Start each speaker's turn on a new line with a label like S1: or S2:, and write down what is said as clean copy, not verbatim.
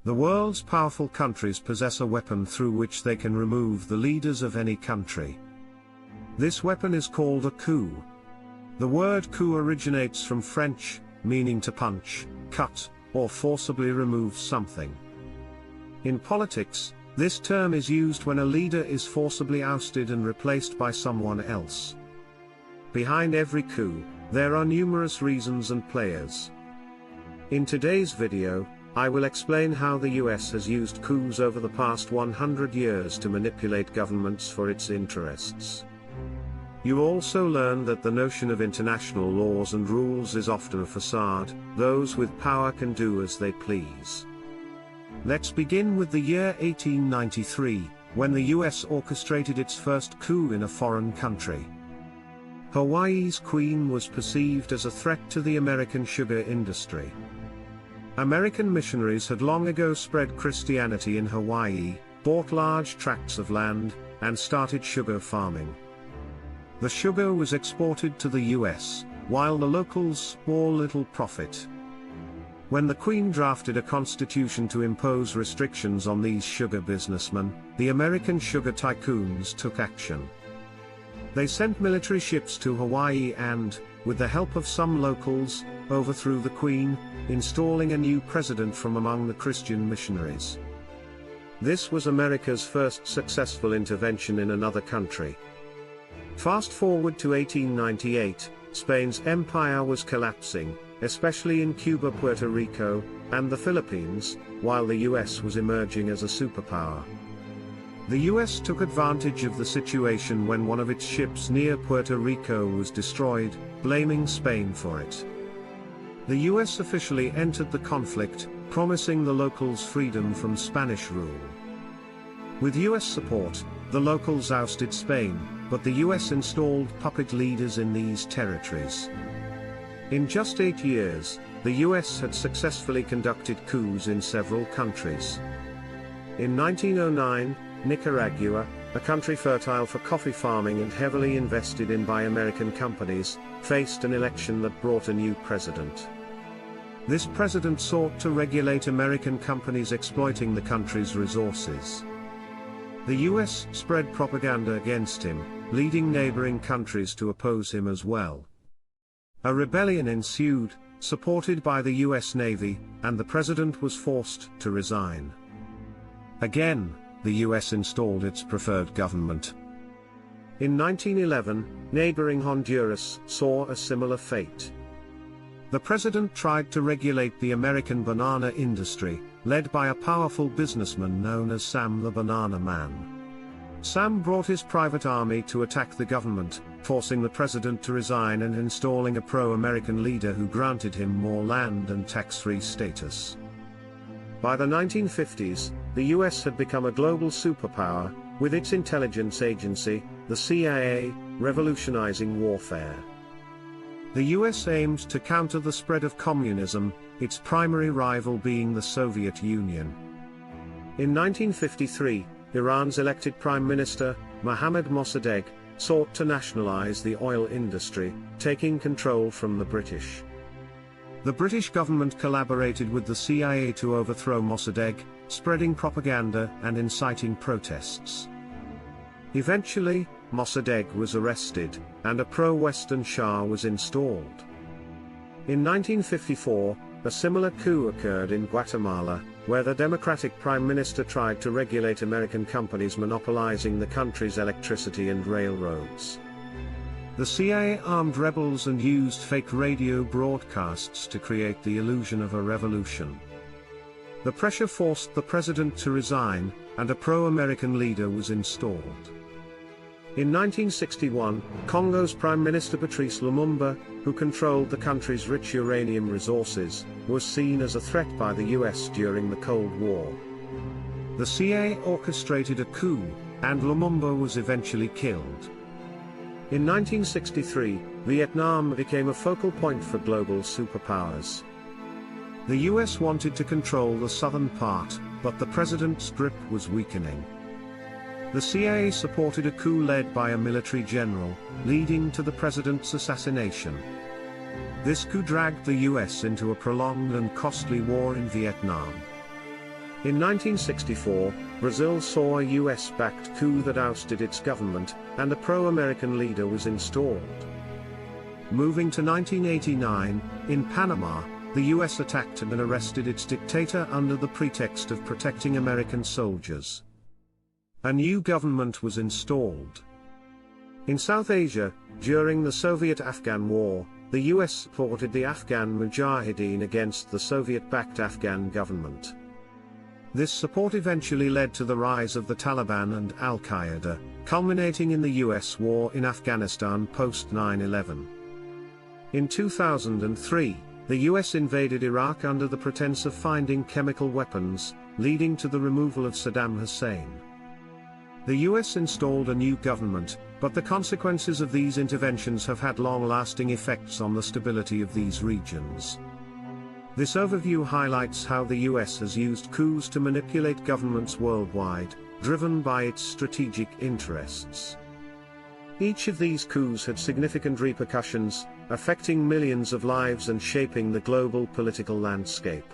S1: The world's powerful countries possess a weapon through which they can remove the leaders of any country. This weapon is called a coup. The word coup originates from French, meaning to punch, cut, or forcibly remove something. In politics, this term is used when a leader is forcibly ousted and replaced by someone else. Behind every coup, there are numerous reasons and players. In today's video, I will explain how the US has used coups over the past 100 years to manipulate governments for its interests. You also learn that the notion of international laws and rules is often a facade. Those with power can do as they please. Let's begin with the year 1893, when the US orchestrated its first coup in a foreign country. Hawaii's queen was perceived as a threat to the American sugar industry. American missionaries had long ago spread Christianity in Hawaii, bought large tracts of land, and started sugar farming. The sugar was exported to the US, while the locals bore little profit. When the Queen drafted a constitution to impose restrictions on these sugar businessmen, the American sugar tycoons took action. They sent military ships to Hawaii and, with the help of some locals, overthrew the Queen, installing a new president from among the Christian missionaries. This was America's first successful intervention in another country. Fast forward to 1898, Spain's empire was collapsing, especially in Cuba, Puerto Rico, and the Philippines, while the US was emerging as a superpower. The US took advantage of the situation when one of its ships near Puerto Rico was destroyed, blaming Spain for it. The US officially entered the conflict, promising the locals freedom from Spanish rule. With US support, the locals ousted Spain, but the US installed puppet leaders in these territories. In just 8 years, the US had successfully conducted coups in several countries. In 1909, Nicaragua, a country fertile for coffee farming and heavily invested in by American companies, faced an election that brought a new president. This president sought to regulate American companies exploiting the country's resources. The US spread propaganda against him, leading neighboring countries to oppose him as well. A rebellion ensued, supported by the US Navy, and the president was forced to resign. Again, the US installed its preferred government. In 1911, neighboring Honduras saw a similar fate. The president tried to regulate the American banana industry, led by a powerful businessman known as Sam the Banana Man. Sam brought his private army to attack the government, forcing the president to resign and installing a pro-American leader who granted him more land and tax-free status. By the 1950s, the US had become a global superpower, with its intelligence agency, the CIA, revolutionizing warfare. The US aimed to counter the spread of communism, its primary rival being the Soviet Union. In 1953, Iran's elected Prime Minister, Mohammad Mossadegh, sought to nationalize the oil industry, taking control from the British. The British government collaborated with the CIA to overthrow Mossadegh, spreading propaganda and inciting protests. Eventually, Mossadegh was arrested, and a pro-Western Shah was installed. In 1954, a similar coup occurred in Guatemala, where the Democratic Prime Minister tried to regulate American companies monopolizing the country's electricity and railroads. The CIA armed rebels and used fake radio broadcasts to create the illusion of a revolution. The pressure forced the president to resign, and a pro-American leader was installed. In 1961, Congo's Prime Minister Patrice Lumumba, who controlled the country's rich uranium resources, was seen as a threat by the US during the Cold War. The CIA orchestrated a coup, and Lumumba was eventually killed. In 1963, Vietnam became a focal point for global superpowers. The US wanted to control the southern part, but the president's grip was weakening. The CIA supported a coup led by a military general, leading to the president's assassination. This coup dragged the US into a prolonged and costly war in Vietnam. In 1964, Brazil saw a US-backed coup that ousted its government, and a pro-American leader was installed. Moving to 1989, in Panama, the US attacked and arrested its dictator under the pretext of protecting American soldiers. A new government was installed. In South Asia, during the Soviet-Afghan War, the US supported the Afghan Mujahideen against the Soviet-backed Afghan government. This support eventually led to the rise of the Taliban and Al-Qaeda, culminating in the US war in Afghanistan post 9/11. In 2003, the US invaded Iraq under the pretense of finding chemical weapons, leading to the removal of Saddam Hussein. The US installed a new government, but the consequences of these interventions have had long-lasting effects on the stability of these regions. This overview highlights how the US has used coups to manipulate governments worldwide, driven by its strategic interests. Each of these coups had significant repercussions, affecting millions of lives and shaping the global political landscape.